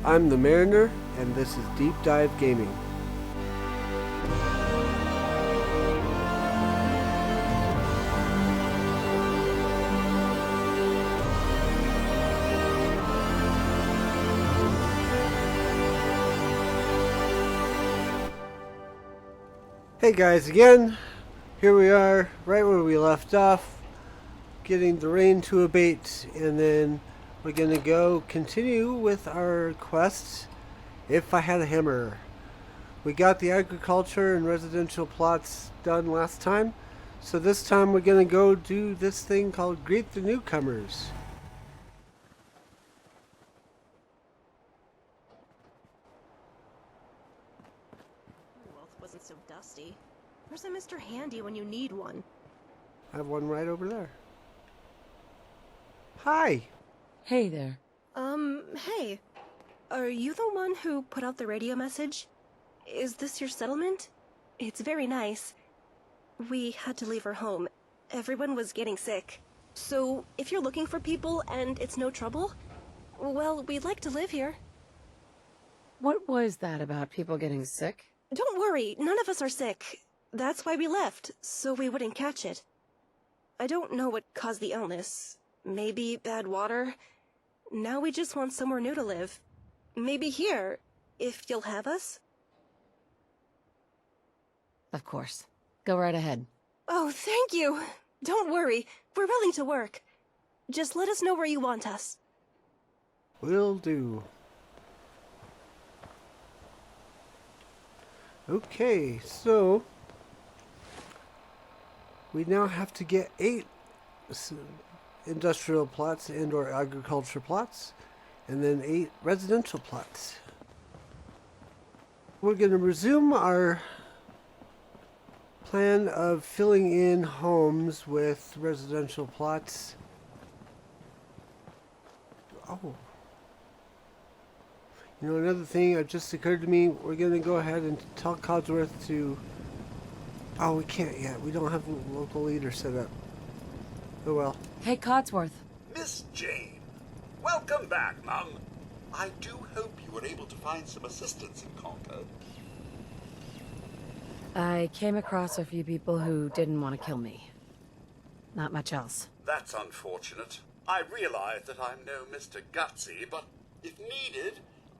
I'm the Mariner, and this is Deep Dive Gaming. Hey guys, again, here we are, right where we left off, getting the rain to abate, and then we're gonna go continue with our quest, If I Had a Hammer. We got the agriculture and residential plots done last time, so this time we're gonna go do this thing called Greet the Newcomers. Commonwealth wasn't so dusty. Where's a Mr. Handy when you need one? I have one right over there. Hi! Hey there. Hey. Are you the one who put out the radio message? Is this your settlement? It's very nice. We had to leave our home. Everyone was getting sick. So, if you're looking for people and it's no trouble, well, we'd like to live here. What was that about people getting sick? Don't worry, none of us are sick. That's why we left, so we wouldn't catch it. I don't know what caused the illness. Maybe bad water. Now we just want somewhere new to live. Maybe here, if you'll have us? Of course. Go right ahead. Oh, thank you. Don't worry, we're willing to work. Just let us know where you want us. Will do. Okay, so we now have to get 8 industrial plots and or agriculture plots, and then 8 residential plots. We're going to resume our plan of filling in homes with residential plots. Oh. You know, another thing that just occurred to me, we're going to go ahead and tell Codsworth to... Oh, we can't yet. We don't have a local leader set up. Oh well. Hey, Codsworth. Miss Jane, welcome back, Mum. I do hope you were able to find some assistance in Concord. I came across a few people who didn't want to kill me. Not much else. That's unfortunate. I realize that I'm no Mr. Gutsy, but if needed,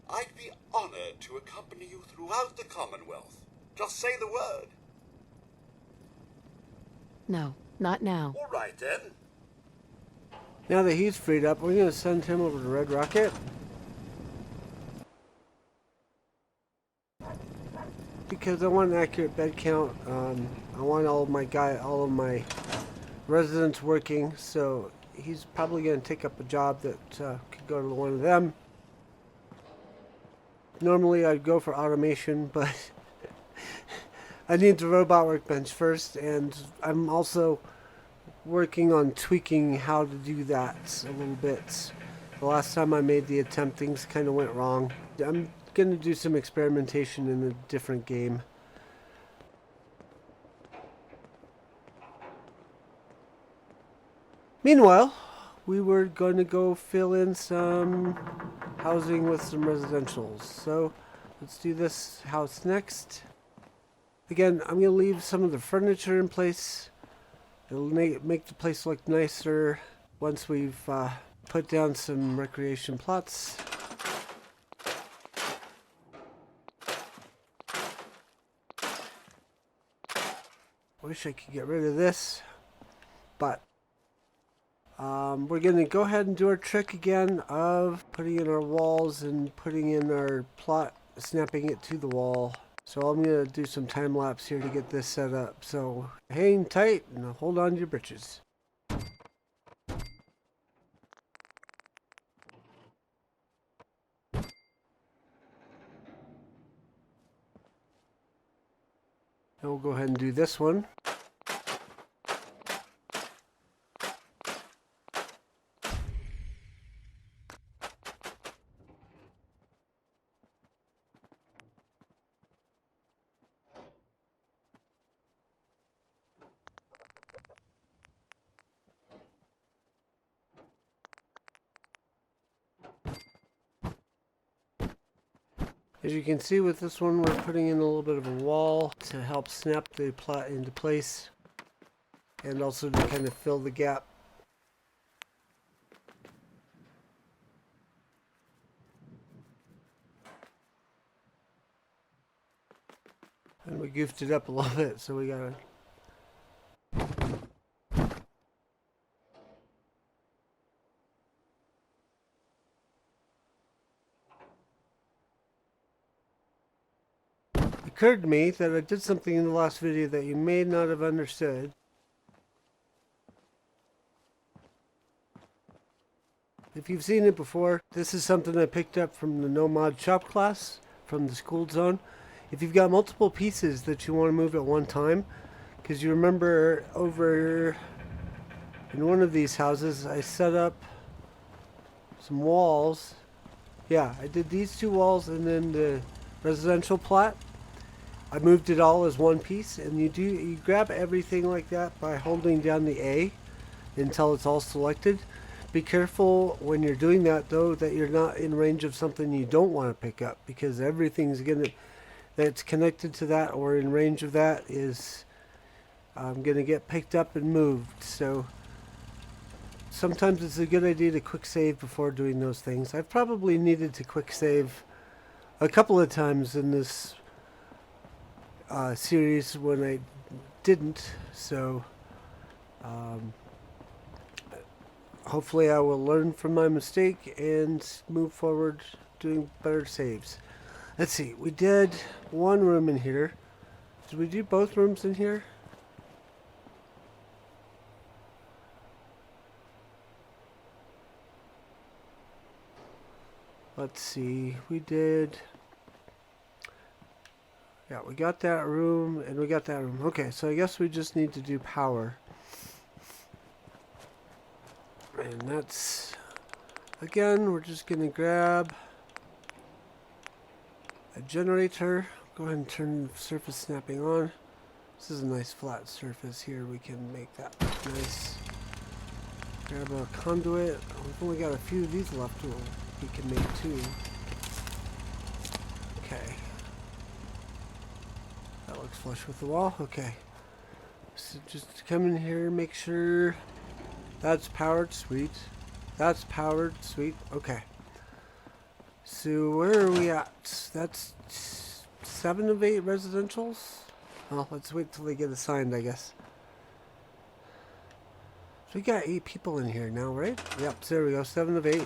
I'd be honored to accompany you throughout the Commonwealth. Just say the word. No, not now. All right, then. Now that he's freed up, we're going to send him over to Red Rocket. Because I want an accurate bed count. I want all of my residents working, so he's probably going to take up a job that could go to one of them. Normally I'd go for automation, but I need the robot workbench first, and I'm also working on tweaking how to do that a little bit. The last time I made the attempt, things kind of went wrong. I'm going to do some experimentation in a different game. Meanwhile, we were going to go fill in some housing with some residentials. So let's do this house next. Again, I'm going to leave some of the furniture in place. It'll make the place look nicer once we've put down some recreation plots. Wish I could get rid of this, but we're going to go ahead and do our trick again of putting in our walls and putting in our plot, snapping it to the wall. So I'm going to do some time lapse here to get this set up. So hang tight and hold on to your britches. And we'll go ahead and do this one. As you can see with this one, we're putting in a little bit of a wall to help snap the plot into place and also to kind of fill the gap. And we goofed it up a little bit, so we gotta... It occurred to me that I did something in the last video that you may not have understood. If you've seen it before, this is something I picked up from the No Mod Shop class from the school zone. If you've got multiple pieces that you want to move at one time, because you remember over in one of these houses I set up some walls. Yeah, I did these two walls and then the residential plot. I moved it all as one piece, and you grab everything like that by holding down the A until it's all selected. Be careful when you're doing that though that you're not in range of something you don't want to pick up, because everything's that's connected to that or in range of that is gonna get picked up and moved. So sometimes it's a good idea to quick save before doing those things. I've probably needed to quick save a couple of times in this series when I didn't, so hopefully I will learn from my mistake and move forward doing better saves. Let's see, we did one room in here. Did we do both rooms in here? Let's see, we did... Yeah, we got that room, and we got that room. Okay, so I guess we just need to do power. And that's... Again, we're just going to grab a generator. Go ahead and turn surface snapping on. This is a nice flat surface here. We can make that nice. Grab a conduit. We've only got a few of these left. We can make two. Okay. That looks flush with the wall. Okay. So just come in here, make sure that's powered. Sweet. That's powered. Sweet. Okay. So where are we at? That's 7 of 8 residentials? Well, let's wait till they get assigned, I guess. So we got 8 people in here now, right? Yep, so there we go. 7 of 8.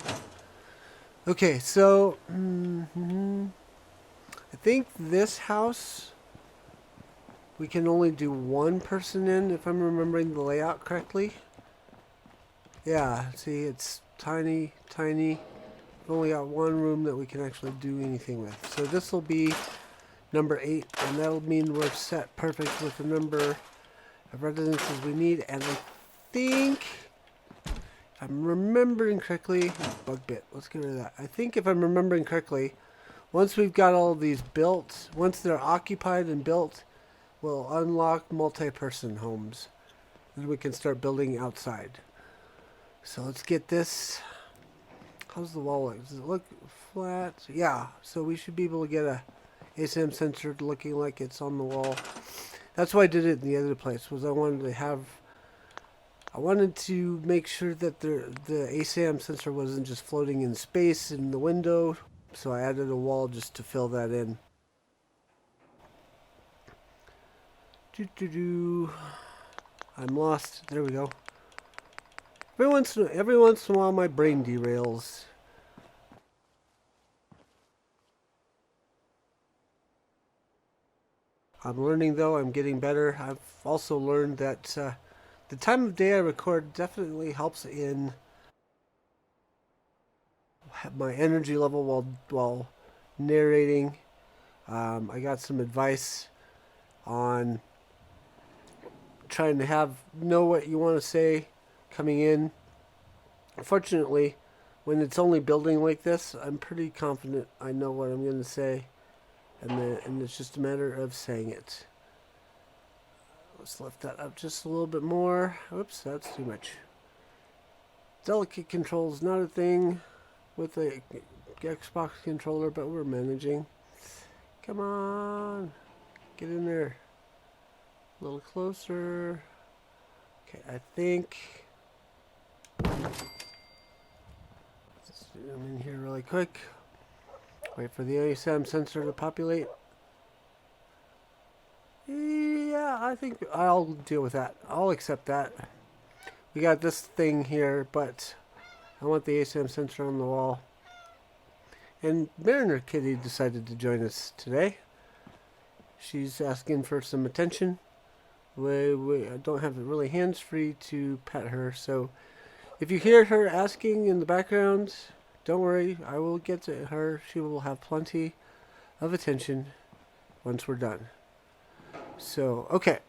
Okay, so I think this house we can only do one person in, if I'm remembering the layout correctly. Yeah, see, it's tiny, tiny. We've only got one room that we can actually do anything with. So this will be number 8, and that'll mean we're set perfect with the number of residences we need. And I think, if I'm remembering correctly, bug bit, let's get rid of that. I think if I'm remembering correctly, once we've got all of these built, once they're occupied and built, we'll unlock multi-person homes. Then we can start building outside. So let's get this. How's the wall look? Does it look flat? Yeah, so we should be able to get a ASM sensor looking like it's on the wall. That's why I did it in the other place, was I wanted to make sure that the ASM sensor wasn't just floating in space in the window, so I added a wall just to fill that in. I'm lost. There we go. Every once in a while my brain derails. I'm learning though, I'm getting better. I've also learned that the time of day I record definitely helps in my energy level while narrating. I got some advice on trying to know what you want to say coming in. Unfortunately, when it's only building like this, I'm pretty confident I know what I'm going to say, and it's just a matter of saying it. Let's lift that up just a little bit more. Oops, that's too much. Delicate control is not a thing with a Xbox controller, but we're managing. Come on. Get in there. A little closer. Okay, I think. Let's zoom in here really quick. Wait for the ASM sensor to populate. Yeah, I think I'll deal with that. I'll accept that. We got this thing here, but I want the ASM sensor on the wall. And Mariner Kitty decided to join us today. She's asking for some attention. We don't have really hands-free to pet her, so if you hear her asking in the background, don't worry, I will get to her. She will have plenty of attention once we're done. So, okay.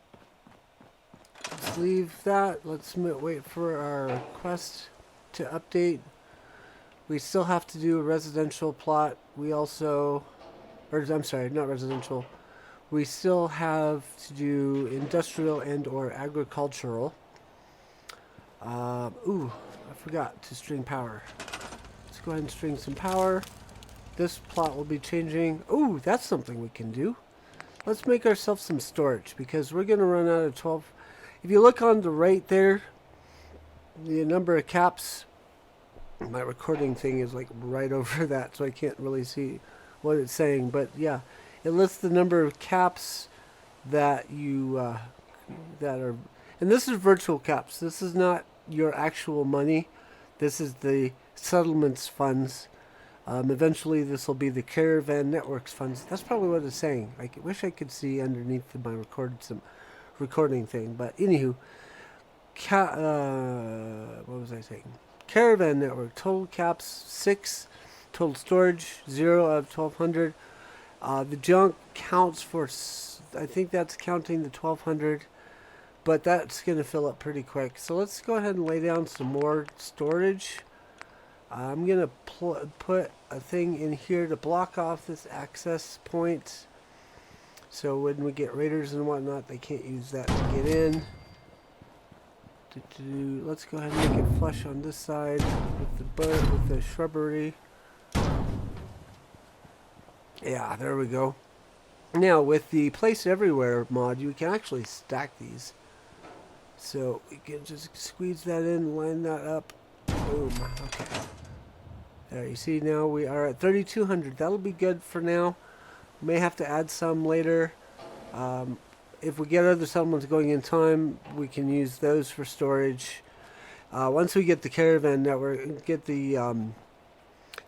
Let's leave that. Let's wait for our quest to update. We still have to do a residential plot. We also, or I'm sorry, not residential. We still have to do industrial and or agricultural. Ooh, I forgot to string power. Let's go ahead and string some power. This plot will be changing. Ooh, that's something we can do. Let's make ourselves some storage because we're going to run out of 12. If you look on the right there, the number of caps, my recording thing is like right over that, so I can't really see what it's saying. But yeah, it lists the number of caps that you that are, and this is virtual caps. This is not your actual money. This is the settlements funds. Eventually, this will be the Caravan Networks funds. That's probably what it's saying. I wish I could see underneath my recording thing. But anywho, what was I saying? Caravan Network total caps 6, total storage 0 out of 1,200. The junk counts for, I think that's counting the 1,200, but that's going to fill up pretty quick. So let's go ahead and lay down some more storage. I'm going to put a thing in here to block off this access point. So when we get raiders and whatnot, they can't use that to get in. Let's go ahead and make it flush on this side with the shrubbery. Yeah, there we go. Now with the Place Everywhere mod, you can actually stack these. So we can just squeeze that in, line that up. Boom. Okay. There, you see now we are at 3,200. That'll be good for now. May have to add some later. If we get other settlements going in time, we can use those for storage. Once we get the Caravan Network, get the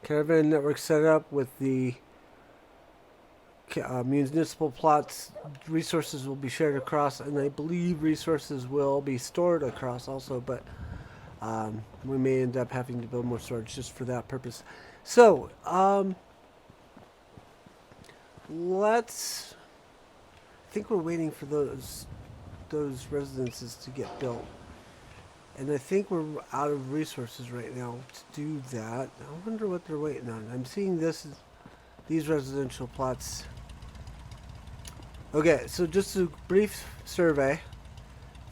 Caravan Network set up with the municipal plots, resources will be shared across, and I believe resources will be stored across also, but we may end up having to build more storage just for that purpose. So, I think we're waiting for those residences to get built. And I think we're out of resources right now to do that. I wonder what they're waiting on. I'm seeing these residential plots. Okay, so just a brief survey.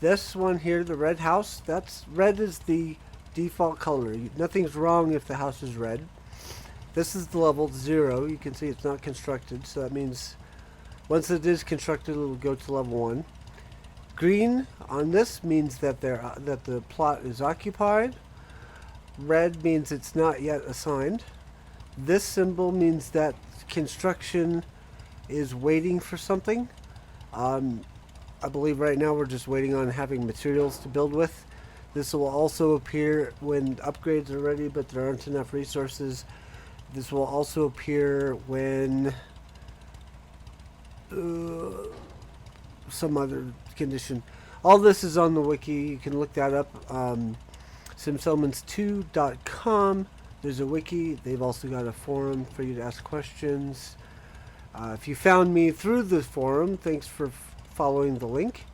This one here, the red house, red is the default color. Nothing's wrong if the house is red. This is the level 0. You can see it's not constructed, so that means once it is constructed, it will go to level 1. Green on this means that the plot is occupied. Red means it's not yet assigned. This symbol means that construction is waiting for something. I believe right now we're just waiting on having materials to build with. This will also appear when upgrades are ready, but there aren't enough resources. This will also appear when some other condition. All this is on the wiki. You can look that up. simsettlements2.com. There's a wiki. They've also got a forum for you to ask questions. If you found me through the forum, thanks for following the link.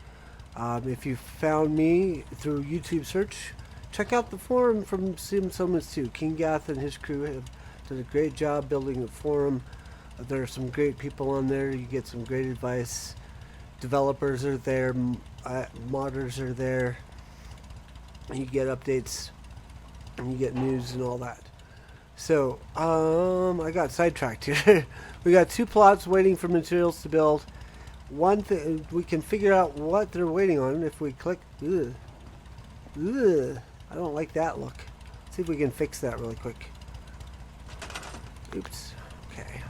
If you found me through YouTube search, check out the forum from simsettlements2. King Gath and his crew have done a great job building a forum. There are some great people on there. You get some great advice. Developers are there. Modders are there. You get updates. And you get news and all that. So, I got sidetracked here. We got 2 plots waiting for materials to build. One thing, we can figure out what they're waiting on if we click. Ugh. Ugh. I don't like that look. Let's see if we can fix that really quick. Oops. Okay.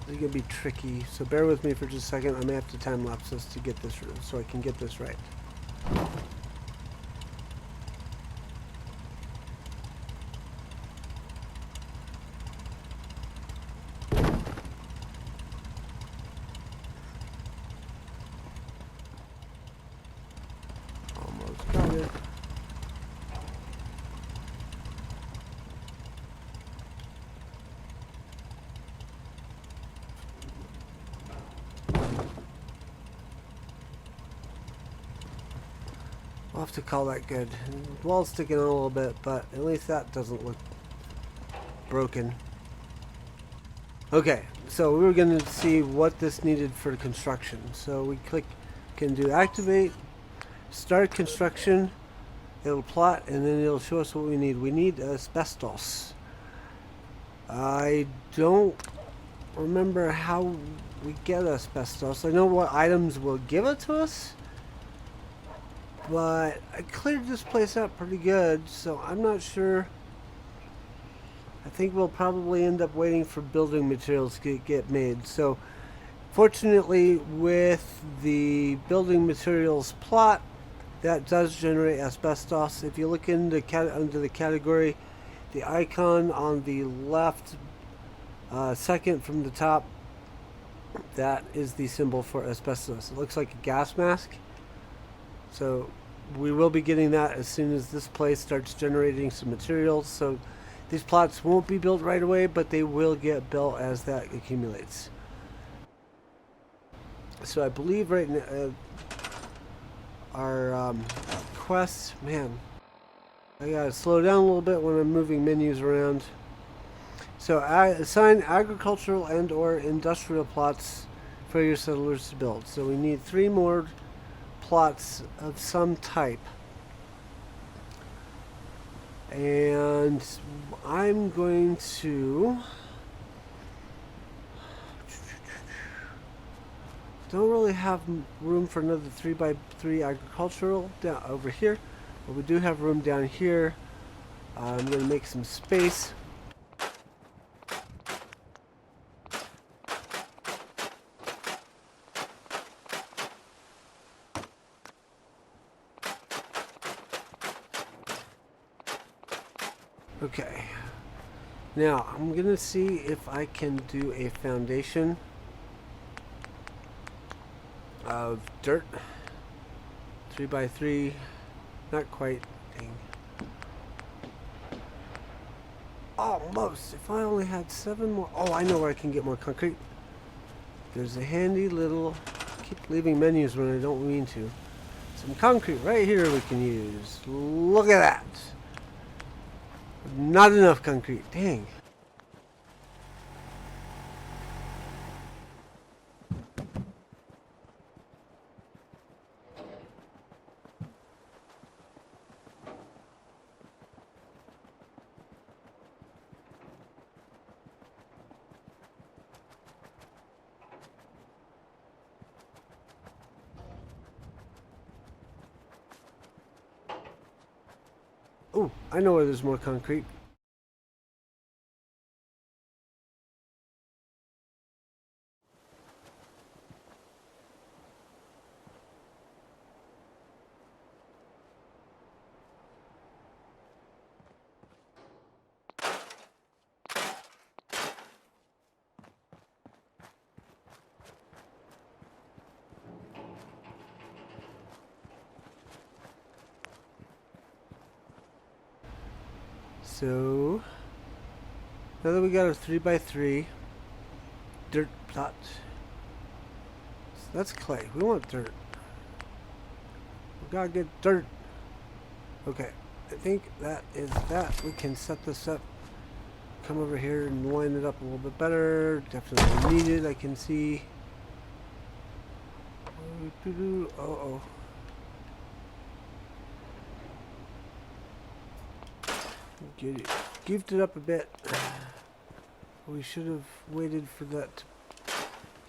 This is gonna be tricky, so bear with me for just a second. I'm gonna have to time lapse this to get this so I can get this right. Almost got it. I'll have to call that good. The wall's sticking out a little bit, but at least that doesn't look broken. Okay, so we were going to see what this needed for construction. So we can do activate, start construction, it'll plot, and then it'll show us what we need. We need asbestos. I don't remember how we get asbestos. I know what items will give it to us, but I cleared this place up pretty good, so I'm not sure. I think we'll probably end up waiting for building materials to get made. So fortunately, with the building materials plot, that does generate asbestos. If you look into under the category, the icon on the left, second from the top, that is the symbol for asbestos. It looks like a gas mask. So we will be getting that as soon as this place starts generating some materials. So these plots won't be built right away, but they will get built as that accumulates. So I believe right now our quests, man, I gotta slow down a little bit when I'm moving menus around. So assign agricultural and or industrial plots for your settlers to build. So we need 3 more plots of some type, and I'm going to don't really have room for another 3x3 agricultural down over here, but we do have room down here. I'm going to make some space. Okay, now I'm gonna see if I can do a foundation of dirt, 3x3, not quite, dang. Almost, if I only had 7 more, oh, I know where I can get more concrete. There's a handy little, keep leaving menus when I don't mean to. Some concrete right here we can use, look at that. Not enough concrete. Dang. Oh, I know where there's more concrete. So now that we got our 3x3 dirt plot, so that's clay. We want dirt. We gotta get dirt. Okay, I think that is that. We can set this up. Come over here and line it up a little bit better. Definitely needed. I can see. Oh. Get it, goofed it up a bit. We should have waited for that to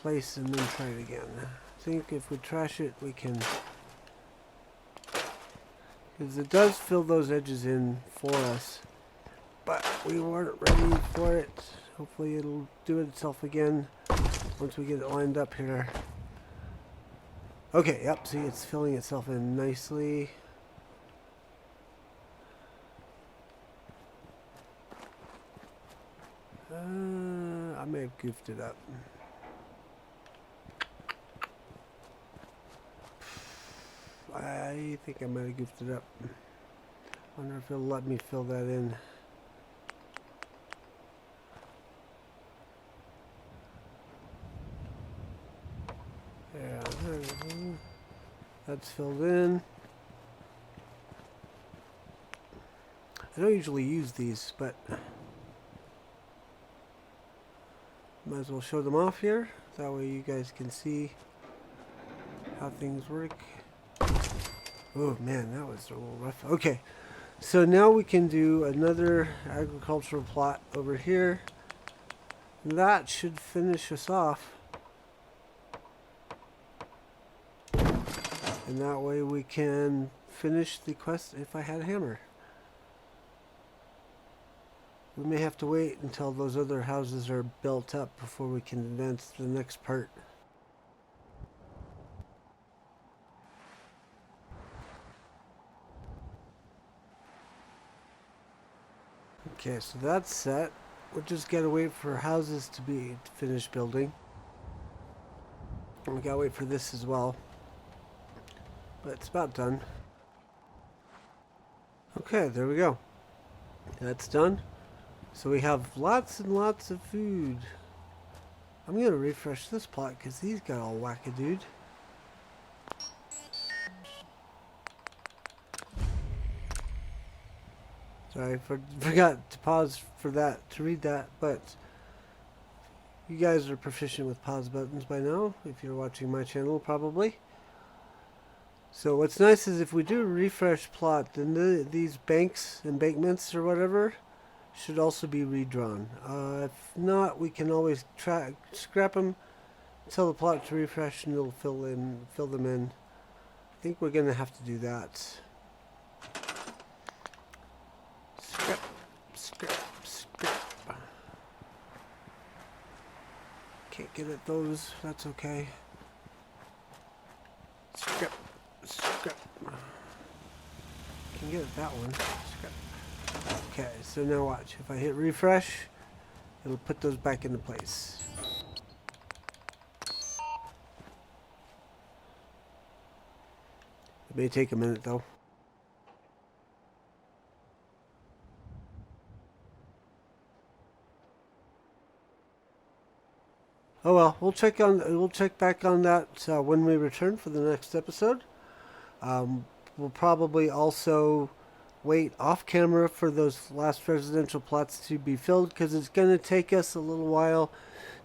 place and then try it again. I think if we trash it, we can... Because it does fill those edges in for us. But we weren't ready for it. Hopefully it'll do it itself again once we get it lined up here. Okay, yep, see, it's filling itself in nicely. I may have goofed it up. I think I might have goofed it up. Wonder if it'll let me fill that in. Yeah, there we go. That's filled in. I don't usually use these, but might as well show them off here. That way you guys can see how things work. Oh man, that was a little rough. Okay, so now we can do another agricultural plot over here. That should finish us off. And that way we can finish the quest if I had a hammer. We may have to wait until those other houses are built up before we can advance to the next part. Okay, so that's set. We'll just gotta wait for houses to be finished building. And we gotta wait for this as well. But it's about done. Okay, there we go. That's done. So we have lots and lots of food. I'm gonna refresh this plot because he's got all wackadood. Sorry, forgot to pause for that, to read that, but you guys are proficient with pause buttons by now, if you're watching my channel, probably. So what's nice is if we do a refresh plot, then these banks, embankments, or whatever, should also be redrawn. If not, we can always scrap them, tell the plot to refresh, and it'll fill them in. I think we're gonna have to do that. Scrap, scrap, scrap. Can't get at those. That's okay. Scrap, scrap. Can get at that one. Scrap. Okay, so now watch. If I hit refresh, it'll put those back into place. It may take a minute though. Oh well, we'll check back on that when we return for the next episode. We'll probably also wait off camera for those last residential plots to be filled because it's going to take us a little while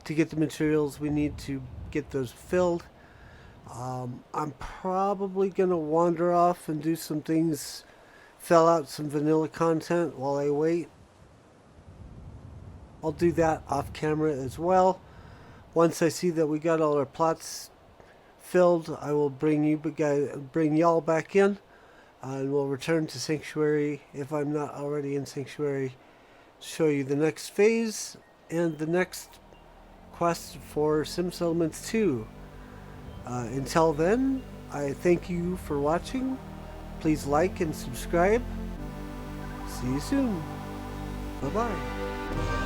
to get the materials we need to get those filled. I'm probably going to wander off and do some things, fill out some vanilla content while I wait. I'll do that off camera as well. Once I see that we got all our plots filled, I will bring y'all back in, and we'll return to Sanctuary if I'm not already in Sanctuary. Show you the next phase and the next quest for Sim Settlements 2. Until then, I thank you for watching. Please like and subscribe. See you soon. Bye-bye.